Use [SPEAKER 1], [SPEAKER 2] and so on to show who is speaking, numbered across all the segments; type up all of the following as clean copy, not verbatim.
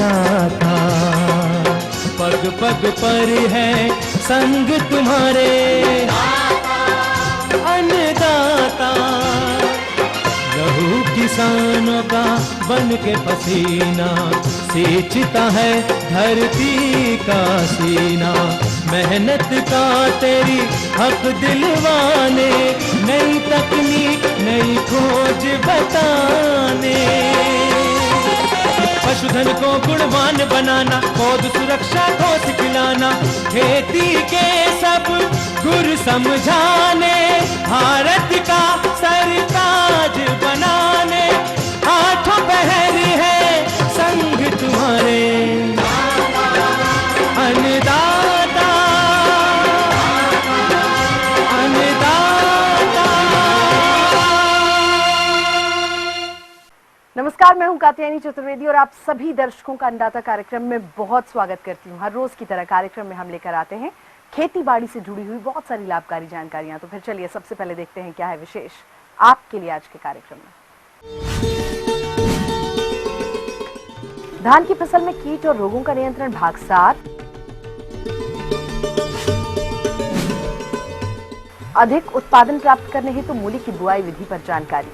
[SPEAKER 1] अन्नदाता, पग पग पर है संग तुम्हारे अन्नदाता। लहू किसानों का बन के पसीना सींचता है धरती का सीना। मेहनत का तेरी हक दिलवाने, नई तकनीक नई खोज बताने। पशुधन को गुणवान बनाना, पौध सुरक्षा को सिखलाना, खेती के सब गुर समझाने, भारत का सरताज बनाने। आठों पहर है संग तुम्हारे अन्नदाता, अन्नदाता।
[SPEAKER 2] नमस्कार, मैं हूं कात्यायनी चतुर्वेदी और आप सभी दर्शकों का अन्नदाता कार्यक्रम में बहुत स्वागत करती हूं। हर रोज की तरह कार्यक्रम में हम लेकर आते हैं खेती बाड़ी से जुड़ी हुई बहुत सारी लाभकारी जानकारियां। तो फिर चलिए सबसे पहले देखते हैं क्या है विशेष आपके लिए आज के कार्यक्रम में। धान की फसल में कीट और रोगों का नियंत्रण भाग 7, अधिक उत्पादन प्राप्त करने हेतु मूली की बुआई विधि पर जानकारी।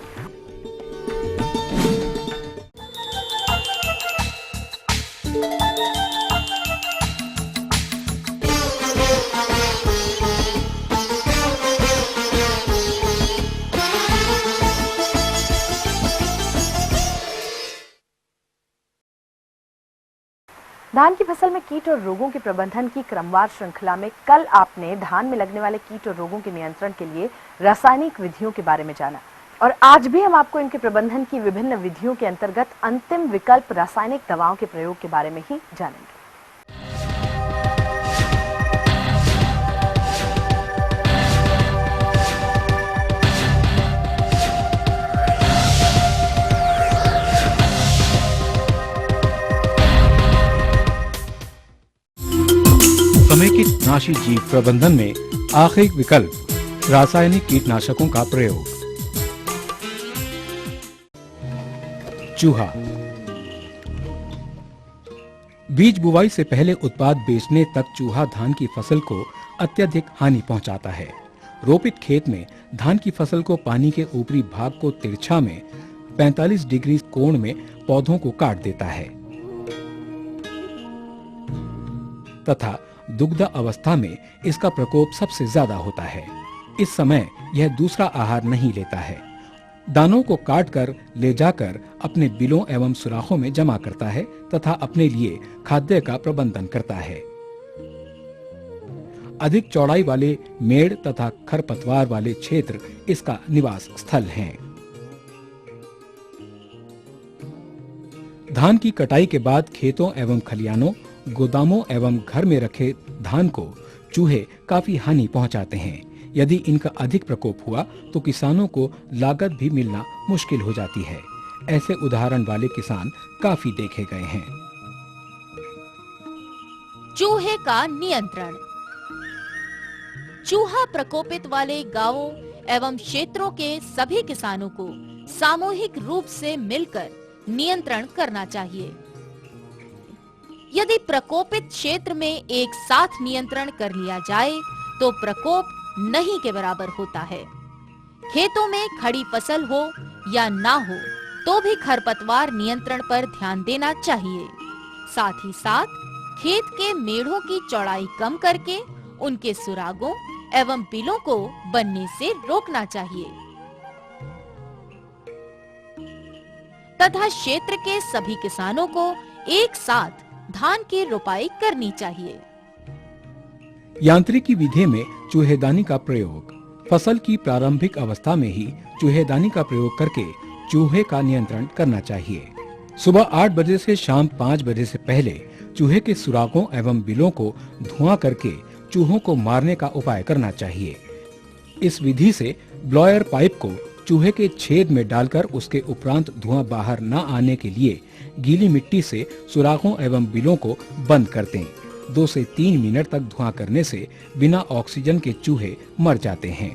[SPEAKER 2] धान की फसल में कीट और रोगों के प्रबंधन की क्रमवार श्रृंखला में कल आपने धान में लगने वाले कीट और रोगों के नियंत्रण के लिए रासायनिक विधियों के बारे में जाना और आज भी हम आपको इनके प्रबंधन की विभिन्न विधियों के अंतर्गत अंतिम विकल्प रासायनिक दवाओं के प्रयोग के बारे में ही जानेंगे।
[SPEAKER 3] समेकित जीव प्रबंधन में आखिरी विकल्प रासायनिक कीटनाशकों का प्रयोग। चूहा। बीज बुवाई से पहले उत्पाद बेचने तक चूहा धान की फसल को अत्यधिक हानि पहुंचाता है। रोपित खेत में धान की फसल को पानी के ऊपरी भाग को तिरछा में 45 डिग्री कोण में पौधों को काट देता है तथा दुग्ध अवस्था में इसका प्रकोप सबसे ज्यादा होता है। इस समय यह दूसरा आहार नहीं लेता है। दानों को काटकर ले जाकर अपने बिलों एवं सुराखों में जमा करता है तथा अपने लिए खाद्य का प्रबंधन करता है। अधिक चौड़ाई वाले मेड़ तथा खरपतवार वाले क्षेत्र इसका निवास स्थल हैं। धान की कटाई के बाद खेतों एवं खलियानों, गोदामों एवं घर में रखे धान को चूहे काफी हानि पहुंचाते हैं। यदि इनका अधिक प्रकोप हुआ तो किसानों को लागत भी मिलना मुश्किल हो जाती है। ऐसे उदाहरण वाले किसान काफी देखे गए हैं।
[SPEAKER 4] चूहे का नियंत्रण। चूहा प्रकोपित वाले गांवों एवं क्षेत्रों के सभी किसानों को सामूहिक रूप से मिलकर नियंत्रण करना चाहिए। यदि प्रकोपित क्षेत्र में एक साथ नियंत्रण कर लिया जाए तो प्रकोप नहीं के बराबर होता है। खेतों में खड़ी फसल हो या ना हो तो भी खरपतवार नियंत्रण पर ध्यान देना चाहिए। साथ ही साथ खेत के मेढ़ों की चौड़ाई कम करके उनके सुरागों एवं बिलों को बनने से रोकना चाहिए तथा क्षेत्र के सभी किसानों को एक साथ धान की रोपाई करनी चाहिए।
[SPEAKER 3] यांत्रिकी विधि में चूहेदानी का प्रयोग। फसल की प्रारंभिक अवस्था में ही चूहेदानी का प्रयोग करके चूहे का नियंत्रण करना चाहिए। सुबह 8 बजे से शाम 5 बजे से पहले चूहे के सुरागों एवं बिलों को धुआं करके चूहों को मारने का उपाय करना चाहिए। इस विधि से ब्लोअर पाइप को चूहे के छेद में डालकर उसके उपरांत धुआं बाहर न आने के लिए गीली मिट्टी से सुराखों एवं बिलों को बंद कर दें। 2 से 3 मिनट तक धुआं करने से बिना ऑक्सीजन के चूहे मर जाते हैं।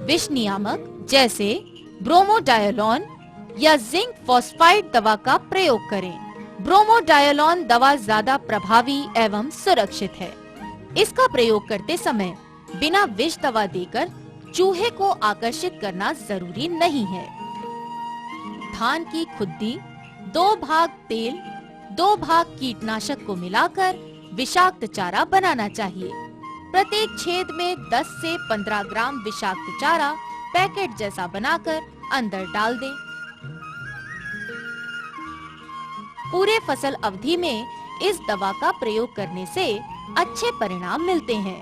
[SPEAKER 4] विष नियामक जैसे ब्रोमोडायलोन या जिंक फॉस्फाइड दवा का प्रयोग करें। ब्रोमोडायलोन दवा ज्यादा प्रभावी एवं सुरक्षित है। इसका प्रयोग करते समय बिना विष दवा देकर चूहे को आकर्षित करना जरूरी नहीं है। धान की खुद्दी 2 भाग तेल 2 भाग कीटनाशक को मिलाकर विषाक्त चारा बनाना चाहिए। प्रत्येक छेद में 10 से 15 ग्राम विषाक्त चारा पैकेट जैसा बनाकर अंदर डाल दें। पूरे फसल अवधि में इस दवा का प्रयोग करने से अच्छे परिणाम मिलते हैं।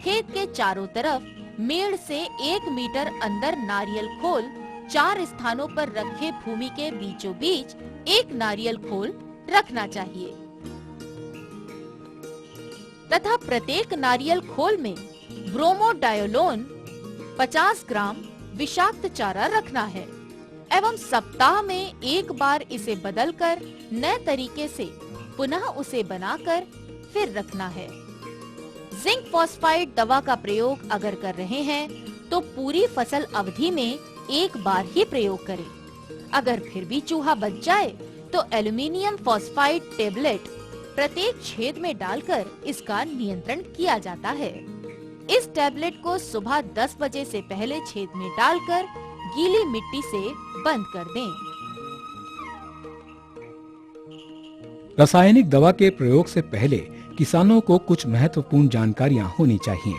[SPEAKER 4] खेत के चारों तरफ मेड़ से 1 मीटर अंदर नारियल खोल 4 स्थानों पर रखे भूमि के बीचों बीच एक नारियल खोल रखना चाहिए तथा प्रत्येक नारियल खोल में ब्रोमोडायलोन 50 ग्राम विषाक्त चारा रखना है एवं सप्ताह में 1 बार इसे बदलकर नए तरीके से पुनः उसे बनाकर फिर रखना है। जिंक फॉस्फाइड दवा का प्रयोग अगर कर रहे हैं तो पूरी फसल अवधि में 1 बार ही प्रयोग करें। अगर फिर भी चूहा बच जाए तो एल्युमिनियम फॉस्फाइड टेबलेट प्रत्येक छेद में डालकर इसका नियंत्रण किया जाता है। इस टेबलेट को सुबह 10 बजे से पहले छेद में डालकर गीली मिट्टी से बंद कर दें।
[SPEAKER 3] रासायनिक दवा के प्रयोग से पहले किसानों को कुछ महत्वपूर्ण जानकारियां होनी चाहिए।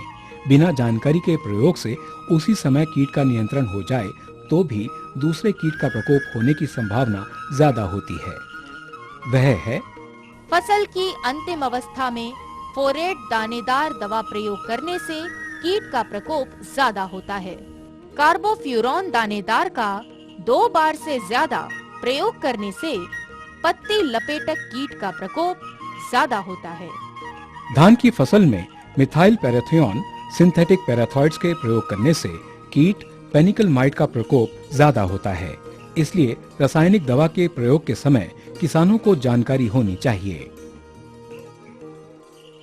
[SPEAKER 3] बिना जानकारी के प्रयोग से उसी समय कीट का नियंत्रण हो जाए तो भी दूसरे कीट का प्रकोप होने की संभावना ज्यादा होती है। वह है
[SPEAKER 4] फसल की अंतिम अवस्था में फोरेट दानेदार दवा प्रयोग करने से कीट का प्रकोप ज्यादा होता है। कार्बोफ्यूरॉन दानेदार का 2 बार से ज्यादा प्रयोग करने से पत्ती लपेटक कीट का प्रकोप ज्यादा होता है।
[SPEAKER 3] धान की फसल में मिथाइल पैराथियोन सिंथेटिक पैराथॉइड्स के प्रयोग करने से कीट पेनिकल माइट का प्रकोप ज्यादा होता है। इसलिए रासायनिक दवा के प्रयोग के समय किसानों को जानकारी होनी चाहिए।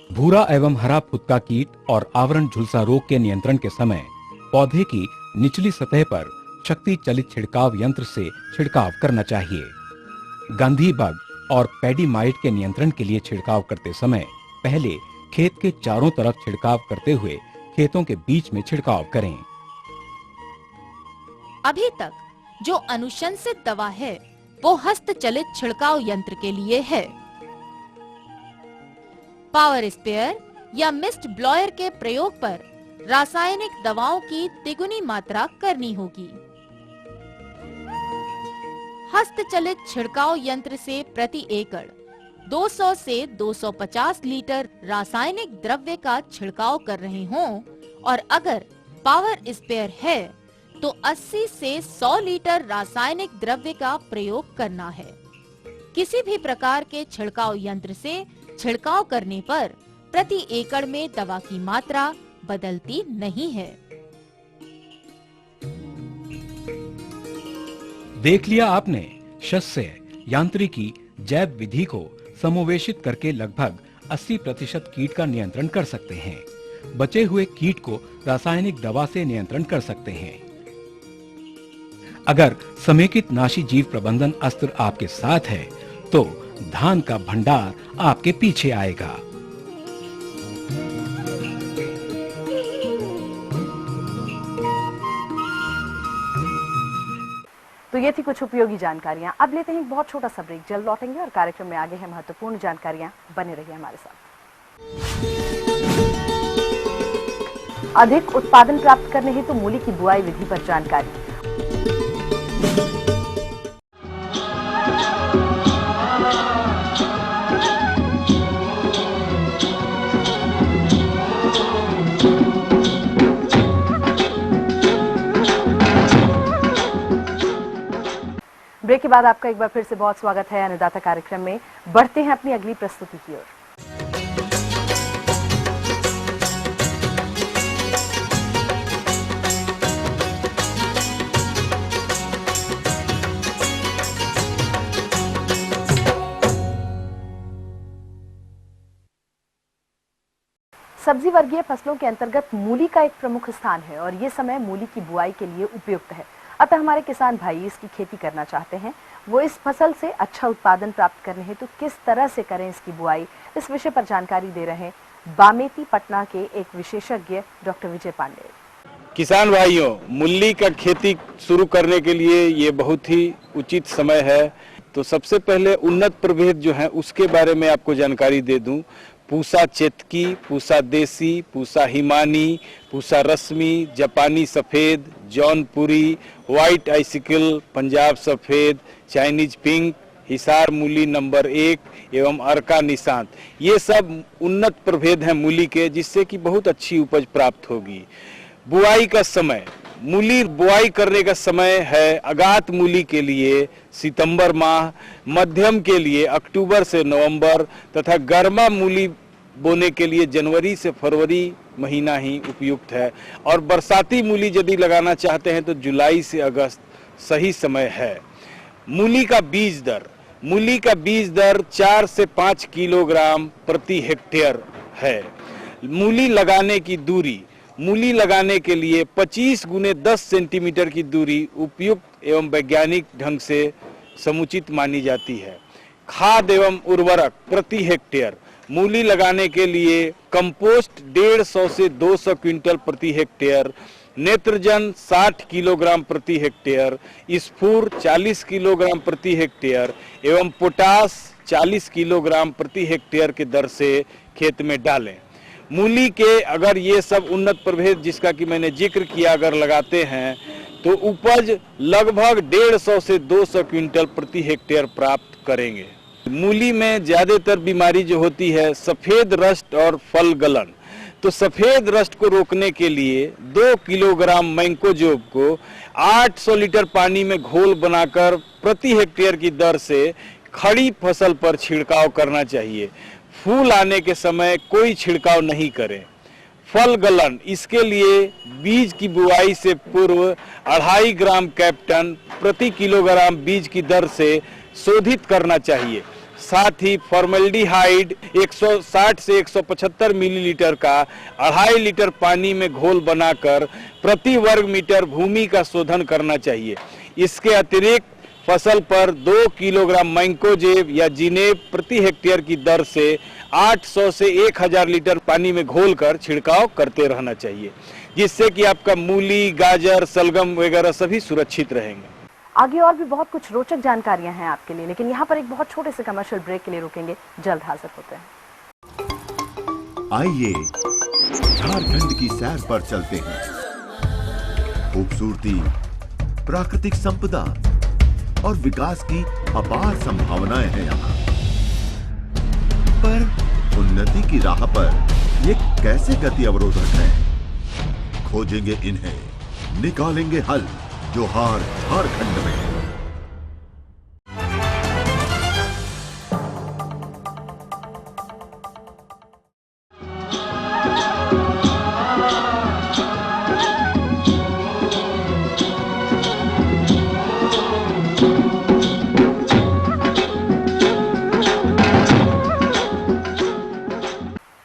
[SPEAKER 3] भूरा एवं हरा फुदका कीट और आवरण झुलसा रोग के नियंत्रण के समय पौधे की निचली सतह पर शक्ति चलित छिड़काव यंत्र से छिड़काव करना चाहिए। गंधी बग और पैडी माइट के नियंत्रण के लिए छिड़काव करते समय पहले खेत के चारों तरफ छिड़काव करते हुए खेतों के बीच में छिड़काव करें।
[SPEAKER 4] अभी तक जो अनुशंसित दवा है वो हस्तचलित छिड़काव यंत्र के लिए है। पावर स्प्रेयर या मिस्ट ब्लोअर के प्रयोग पर रासायनिक दवाओं की तिगुनी मात्रा करनी होगी। हस्तचलित छिड़काव यंत्र से प्रति एकड़ 200 से 250 लीटर रासायनिक द्रव्य का छिड़काव कर रहे हों और अगर पावर स्प्रेयर है तो 80 से 100 लीटर रासायनिक द्रव्य का प्रयोग करना है। किसी भी प्रकार के छिड़काव यंत्र से छिड़काव करने पर प्रति एकड़ में दवा की मात्रा बदलती नहीं है।
[SPEAKER 3] देख लिया आपने शस्य यांत्रिकी जैव विधि को समोवेशित करके लगभग 80% कीट का नियंत्रण कर सकते हैं। बचे हुए कीट को रासायनिक दवा से नियंत्रण कर सकते हैं। अगर समेकित नाशी जीव प्रबंधन अस्त्र आपके साथ है तो धान का भंडार आपके पीछे आएगा।
[SPEAKER 2] तो ये थी कुछ उपयोगी जानकारियां। अब लेते हैं एक बहुत छोटा सा ब्रेक, जल्द लौटेंगे और कार्यक्रम में आगे है महत्वपूर्ण जानकारियां। बने रहिए हमारे साथ। अधिक उत्पादन प्राप्त करने हेतु मूली की बुआई विधि पर जानकारी। ब्रेक के बाद आपका एक बार फिर से बहुत स्वागत है अन्नदाता कार्यक्रम में। बढ़ते हैं अपनी अगली प्रस्तुति की ओर। सब्जी वर्गीय फसलों के अंतर्गत मूली का एक प्रमुख स्थान है और ये समय मूली की बुआई के लिए उपयुक्त है। अतः हमारे किसान भाई इसकी खेती करना चाहते हैं, वो इस फसल से अच्छा उत्पादन प्राप्त करने हेतु तो किस तरह से करें इसकी बुआई, इस विषय पर जानकारी दे रहे हैं बामेती पटना के एक विशेषज्ञ डॉक्टर विजय पांडे।
[SPEAKER 5] किसान भाइयों, मूली का खेती शुरू करने के लिए ये बहुत ही उचित समय है। तो सबसे पहले उन्नत प्रभेद जो है उसके बारे में आपको जानकारी दे दूं। पूसा चेतकी, पूसा देसी, पूसा हिमानी, पूसा रश्मि, जापानी सफ़ेद, जौनपुरी, व्हाइट आइसिकल, पंजाब सफ़ेद, चाइनीज पिंक, हिसार मूली नंबर 1 एवं अर्का निशांत, ये सब उन्नत प्रभेद हैं मूली के, जिससे कि बहुत अच्छी उपज प्राप्त होगी। बुआई का समय, मूली बुआई करने का समय है अगात मूली के लिए सितंबर माह, मध्यम के लिए अक्टूबर से नवंबर तथा गर्मा मूली बोने के लिए जनवरी से फरवरी महीना ही उपयुक्त है। और बरसाती मूली यदि लगाना चाहते हैं तो जुलाई से अगस्त सही समय है। मूली का बीज दर, मूली का बीज दर 4 से 5 किलोग्राम प्रति हेक्टेयर है। मूली लगाने की दूरी, मूली लगाने के लिए 25 गुने 10 सेंटीमीटर की दूरी उपयुक्त एवं वैज्ञानिक ढंग से समुचित मानी जाती है। खाद एवं उर्वरक प्रति हेक्टेयर, मूली लगाने के लिए कंपोस्ट 150 से 200 क्विंटल प्रति हेक्टेयर, नेत्रजन 60 किलोग्राम प्रति हेक्टेयर, स्फूर 40 किलोग्राम प्रति हेक्टेयर एवं पोटास 40 किलोग्राम प्रति हेक्टेयर के दर से खेत में डालें। मूली के अगर ये सब उन्नत प्रभेद जिसका कि मैंने जिक्र किया अगर लगाते हैं तो उपज लगभग 150 से 200 क्विंटल प्रति हेक्टेयर प्राप्त करेंगे। मूली में ज़्यादातर बीमारी जो होती है सफ़ेद रस्ट और फल गलन, तो सफ़ेद रस्ट को रोकने के लिए 2 किलोग्राम मैंकोजोब को 800 लीटर पानी में घोल बनाकर प्रति हेक्टेयर की दर से खड़ी फसल पर छिड़काव करना चाहिए। फूल आने के समय कोई छिड़काव नहीं करें। फल गलन, इसके लिए बीज की बुआई से पूर्व 2.5 ग्राम कैप्टन प्रति किलोग्राम बीज की दर से शोधित करना चाहिए। साथ ही फॉर्मेल्डिहाइड 160 से 175 मिलीलीटर का 2.5 लीटर पानी में घोल बनाकर प्रति वर्ग मीटर भूमि का शोधन करना चाहिए। इसके अतिरिक्त फसल पर 2 किलोग्राम मैंकोजेब या जिनेब प्रति हेक्टेयर की दर से 800 से 1000 लीटर पानी में घोलकर छिड़काव करते रहना चाहिए, जिससे कि आपका मूली, गाजर, सलगम वगैरह सभी सुरक्षित रहेंगे।
[SPEAKER 2] आगे और भी बहुत कुछ रोचक जानकारियां हैं आपके लिए, लेकिन यहाँ पर एक बहुत छोटे से कमर्शियल ब्रेक के लिए रुकेंगे, जल्द हाजिर होते हैं।
[SPEAKER 6] आइए झारखंड की सैर पर चलते हैं। खूबसूरती, प्राकृतिक संपदा और विकास की अपार संभावनाएं हैं यहाँ, पर उन्नति की राह पर ये कैसे गति अवरोधक है? खोजेंगे इन्हें, निकालेंगे हल जोहार झारखंड में।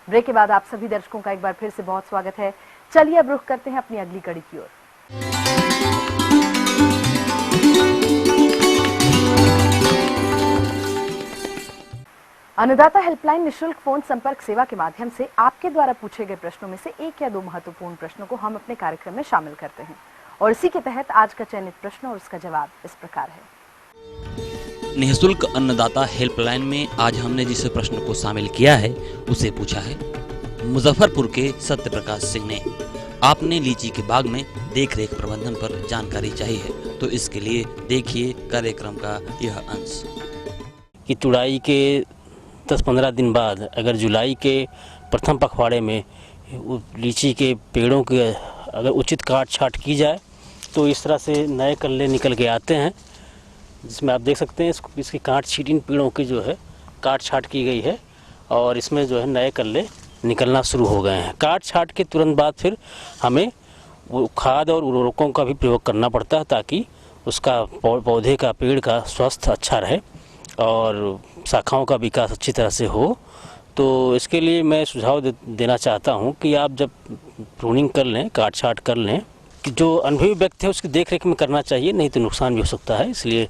[SPEAKER 2] ब्रेक के बाद आप सभी दर्शकों का एक बार फिर से बहुत स्वागत है। चलिए अब रुख करते हैं अपनी अगली कड़ी की ओर। अन्नदाता हेल्पलाइन निशुल्क फोन संपर्क सेवा के माध्यम से आपके द्वारा पूछे गए प्रश्नों में से 1 या 2 महत्वपूर्ण प्रश्नों को हम अपने कार्यक्रम में शामिल करते हैं और इसी के तहत आज का चयनित प्रश्न और उसका जवाब इस प्रकार है।
[SPEAKER 7] निःशुल्क अन्नदाता हेल्पलाइन में आज हमने जिस प्रश्न को शामिल किया है उसे पूछा है मुजफ्फरपुर के सत्य प्रकाश सिंह ने। आपने लीची के बाग में देखरेख प्रबंधन पर जानकारी चाहिए है, तो इसके लिए देखिए कार्यक्रम का यह अंश।
[SPEAKER 8] कि तुड़ाई के 10-15 दिन बाद अगर जुलाई के प्रथम पखवाड़े में लीची के पेड़ों के अगर उचित काट छाट की जाए तो इस तरह से नए कल्ले निकल के आते हैं, जिसमें आप देख सकते हैं इसकी काट छीट इन पेड़ों की जो है काट छाट की गई है और इसमें जो है नए कल्ले निकलना शुरू हो गए हैं। काट छाट के तुरंत बाद फिर हमें वो खाद और उर्वरकों का भी प्रयोग करना पड़ता है ताकि उसका पौधे का पेड़ का स्वास्थ्य अच्छा रहे और शाखाओं का विकास अच्छी तरह से हो। तो इसके लिए मैं सुझाव देना चाहता हूं कि आप जब प्रूनिंग कर लें, काट छाट कर लें, कि जो अनुभवी व्यक्ति है उसकी देख रेख में करना चाहिए, नहीं तो नुकसान भी हो सकता है। इसलिए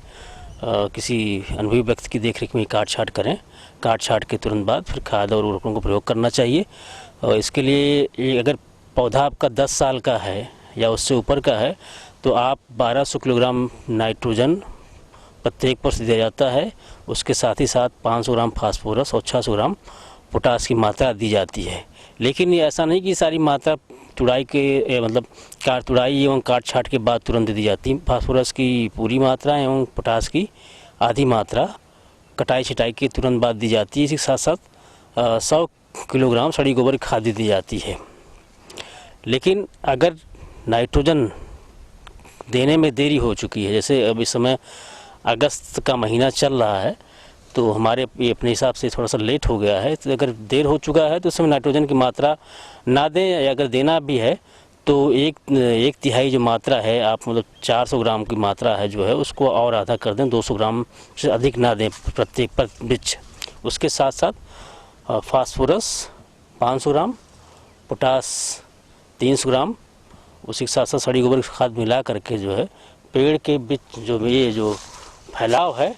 [SPEAKER 8] किसी अनुभवी व्यक्ति की देख रेख में काट छाट करें। काट छाट के तुरंत बाद फिर खाद और उर्वरकों का प्रयोग करना चाहिए। और इसके लिए अगर पौधा आपका 10 साल का है या उससे ऊपर का है तो आप 1200 किलोग्राम नाइट्रोजन प्रति एकड़ से दिया जाता है। उसके साथ ही साथ 500 ग्राम फास्फोरस और 600 ग्राम पोटास की मात्रा दी जाती है। लेकिन ये ऐसा नहीं कि सारी मात्रा तुड़ाई के मतलब तुड़ाई एवं काट छाट के बाद तुरंत दी जाती। फास्फोरस की पूरी मात्रा एवं पोटास की आधी मात्रा कटाई छिटाई के तुरंत बाद दी जाती है। इसके साथ साथ 100 किलोग्राम सड़ी गोबर खाद दी जाती है। लेकिन अगर नाइट्रोजन देने में देरी हो चुकी है, जैसे अब इस समय अगस्त का महीना चल रहा है, तो हमारे अपने हिसाब से थोड़ा सा लेट हो गया है, तो अगर देर हो चुका है तो उस समय नाइट्रोजन की मात्रा ना दें, या अगर देना भी है तो एक तिहाई जो मात्रा है आप मतलब 400 ग्राम की मात्रा है जो है उसको और आधा कर दें, 200 ग्राम से अधिक ना दें प्रत्येक वृक्ष। उसके साथ साथ फास्फोरस 500 ग्राम, पोटास 300 ग्राम, उसी के साथ साथ सड़ी गोबर खाद मिला करके जो है पेड़ के बीच जो ये जो फैलाव है,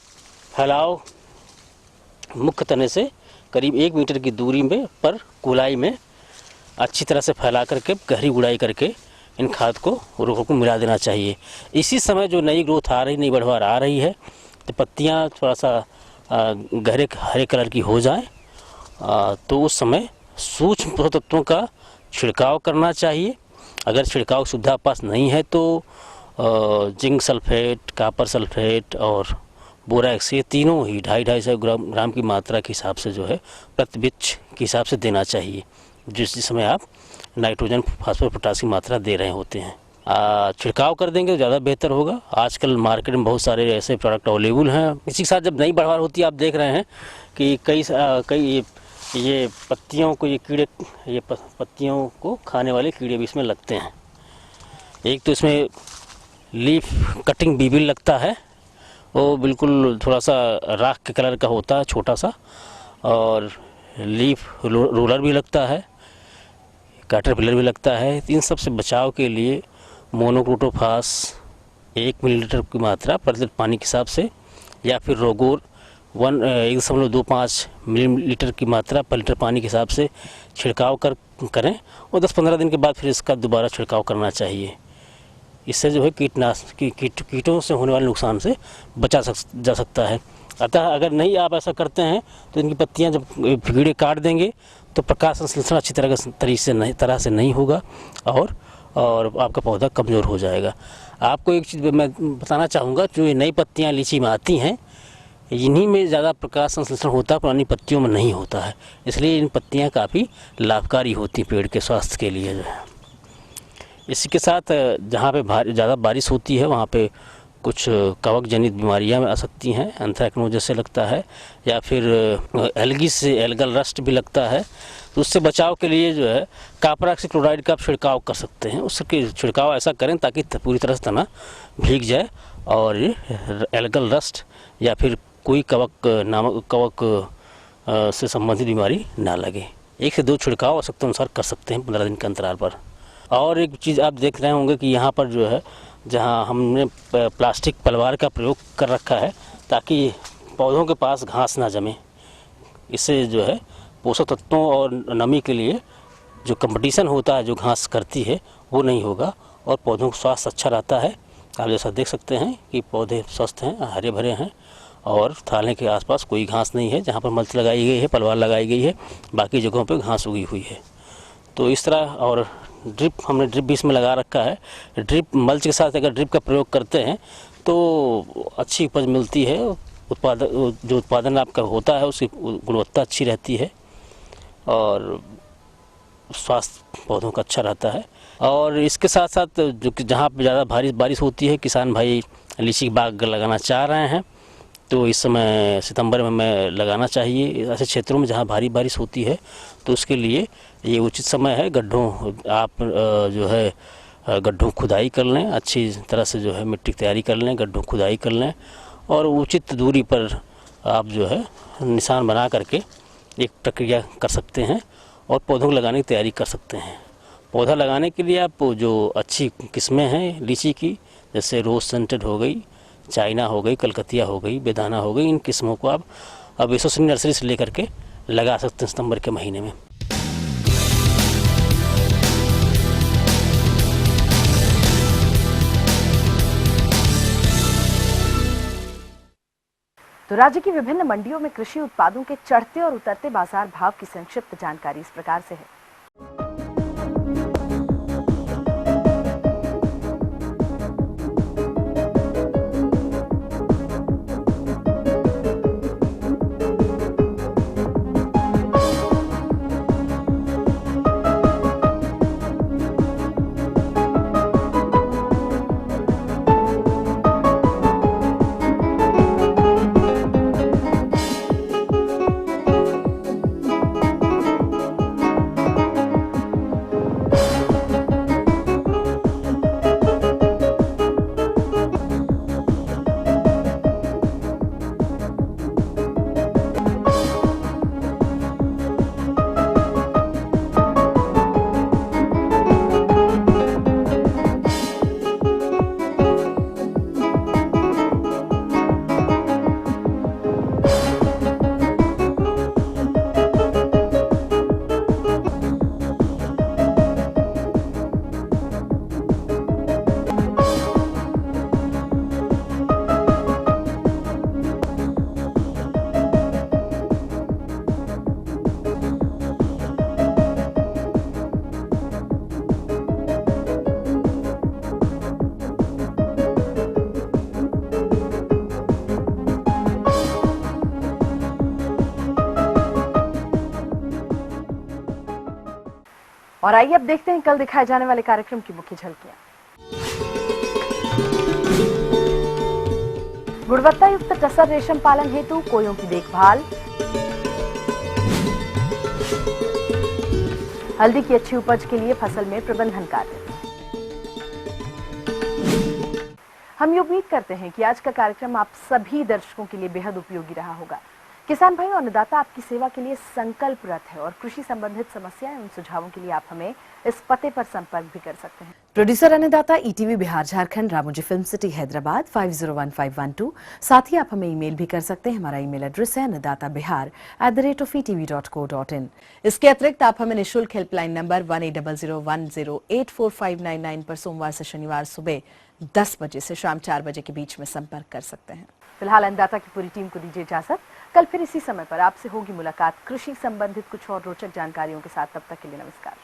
[SPEAKER 8] फैलाव मुख्य तने से करीब 1 मीटर की दूरी में पर गोलाई में अच्छी तरह से फैला करके गहरी गुड़ाई करके इन खाद को उर्वरकों को मिला देना चाहिए। इसी समय जो नई ग्रोथ आ रही, नई बढ़वार आ रही है, तो पत्तियां थोड़ा सा गहरे हरे कलर की हो जाएं, तो उस समय सूक्ष्म पोषक तत्वों का छिड़काव करना चाहिए। अगर छिड़काव सुविधा पास नहीं है तो जिंक सल्फेट, कॉपर सल्फेट और बोरैक्स, ये तीनों ही 250-250 ग्राम की मात्रा के हिसाब से जो है प्रति वृक्ष के हिसाब से देना चाहिए, जिस समय आप नाइट्रोजन, फास्फोरस, पोटास की मात्रा दे रहे होते हैं। छिड़काव कर देंगे तो ज़्यादा बेहतर होगा। आजकल मार्केट में बहुत सारे ऐसे प्रोडक्ट अवेलेबल हैं। इसी के साथ जब नई बढ़वार होती है, आप देख रहे हैं कि कई ये पत्तियों को, ये कीड़े, ये पत्तियों को खाने वाले कीड़े भी इसमें लगते हैं। एक तो इसमें लीफ कटिंग बीबिल लगता है, वो बिल्कुल थोड़ा सा राख के कलर का होता है, छोटा सा, और लीफ रोलर भी लगता है, कैटरपिलर भी लगता है। इन सब से बचाव के लिए मोनोक्रोटोफास 1 मिलीलीटर की मात्रा प्रति लीटर पानी के हिसाब से, या फिर रोगोर 1.25 मिलीलीटर की मात्रा पर लीटर पानी के हिसाब से छिड़काव करें, और 10-15 दिन के बाद फिर इसका दोबारा छिड़काव करना चाहिए। इससे जो है कीटों से होने वाले नुकसान से बचा जा सकता है। अतः अगर नहीं आप ऐसा करते हैं तो इनकी पत्तियां जब कीड़े काट देंगे तो प्रकाश संश्लेषण अच्छी तरह से नहीं होगा और आपका पौधा कमज़ोर हो जाएगा। आपको एक चीज़ मैं बताना चाहूँगा, जो ये नई पत्तियाँ लीची में आती हैं, इन्हीं में ज़्यादा प्रकाश संश्लेषण होता है, पुरानी पत्तियों में नहीं होता है। इसलिए इन पत्तियाँ काफ़ी लाभकारी होती पेड़ के स्वास्थ्य के लिए जो है। इसी के साथ जहाँ पे ज़्यादा बारिश होती है वहाँ पे कुछ कवक जनित बीमारियाँ आ सकती हैं। एंथ्रेक्नोज जैसे लगता है, या फिर एल्गी से एल्गल रस्ट भी लगता है। तो उससे बचाव के लिए जो है कॉपर ऑक्सीक्लोराइड का छिड़काव कर सकते हैं। उसके छिड़काव ऐसा करें ताकि पूरी तरह से तना भीग जाए और एल्गल रस्ट या फिर कोई कवक से संबंधित बीमारी ना लगे। 1 से 2 छिड़काव आवश्यकता अनुसार कर सकते हैं 15 दिन के अंतराल पर। और एक चीज़ आप देख रहे होंगे कि यहाँ पर जो है, जहाँ हमने प्लास्टिक पलवार का प्रयोग कर रखा है ताकि पौधों के पास घास ना जमे। इससे जो है पोषक तत्वों और नमी के लिए जो कंपटीशन होता है, जो घास करती है, वो नहीं होगा और पौधों का स्वास्थ्य अच्छा रहता है। आप जैसा देख सकते हैं कि पौधे स्वस्थ हैं, हरे भरे हैं और थाले के आसपास कोई घास नहीं है। जहाँ पर मल्च लगाई गई है, पलवार लगाई गई है, बाकी जगहों पर घास उगी हुई है। तो इस तरह, और हमने ड्रिप भी इसमें लगा रखा है। ड्रिप मल्च के साथ अगर ड्रिप का प्रयोग करते हैं तो अच्छी उपज मिलती है। जो उत्पादन आपका होता है उसकी गुणवत्ता अच्छी रहती है और स्वास्थ्य पौधों का अच्छा रहता है। और इसके साथ साथ जो कि जहाँ पर ज़्यादा भारी बारिश होती है, किसान भाई लीची बाग लगाना चाह रहे हैं तो इस समय सितंबर में लगाना चाहिए। ऐसे क्षेत्रों में जहाँ भारी बारिश होती है तो उसके लिए ये उचित समय है। गड्ढों खुदाई कर लें, अच्छी तरह से जो है मिट्टी की तैयारी कर लें, गड्ढों खुदाई कर लें और उचित दूरी पर आप जो है निशान बना करके एक प्रक्रिया कर सकते हैं और पौधों को लगाने की तैयारी कर सकते हैं। पौधा लगाने के लिए आप जो अच्छी किस्में हैं लीची की, जैसे रोज सेंटेड हो गई, चाइना हो गई, कलकतिया हो गई, बेदाना हो गई, इन किस्मों को आप अब विश्वसनीय नर्सरी से लेकर के लगा सकते हैं सितंबर के महीने में।
[SPEAKER 2] तो राज्य की विभिन्न मंडियों में कृषि उत्पादों के चढ़ते और उतरते बाजार भाव की संक्षिप्त जानकारी इस प्रकार से है। और आइए अब देखते हैं कल दिखाए जाने वाले कार्यक्रम की मुख्य झलकियां। गुणवत्ता युक्त टसर रेशम पालन हेतु कोयों की देखभाल, हल्दी की अच्छी उपज के लिए फसल में प्रबंधन कार्य। हम ये उम्मीद करते हैं कि आज का कार्यक्रम आप सभी दर्शकों के लिए बेहद उपयोगी रहा होगा। किसान भाई और अन्नदाता आपकी सेवा के लिए संकल्परत है और कृषि संबंधित समस्याएं एवं सुझावों के लिए आप हमें इस पते पर संपर्क भी कर सकते हैं। प्रोड्यूसर अन्नदाता ETV Bihar Jharkhand, Ramoji film city Hyderabad 501512। साथ ही आप हमें ईमेल भी कर सकते हैं। हमारा ईमेल एड्रेस है annadatabihar@etv.co.in। इसके अतिरिक्त आप हमें निःशुल्क हेल्पलाइन नंबर 180010084599 पर सोमवार से शनिवार सुबह 10 बजे से शाम 4 बजे के बीच में संपर्क कर सकते हैं। फिलहाल अन्नदाता की पूरी टीम को दीजिए इजाजत। कल फिर इसी समय पर आपसे होगी मुलाकात कृषि संबंधित कुछ और रोचक जानकारियों के साथ। तब तक के लिए नमस्कार।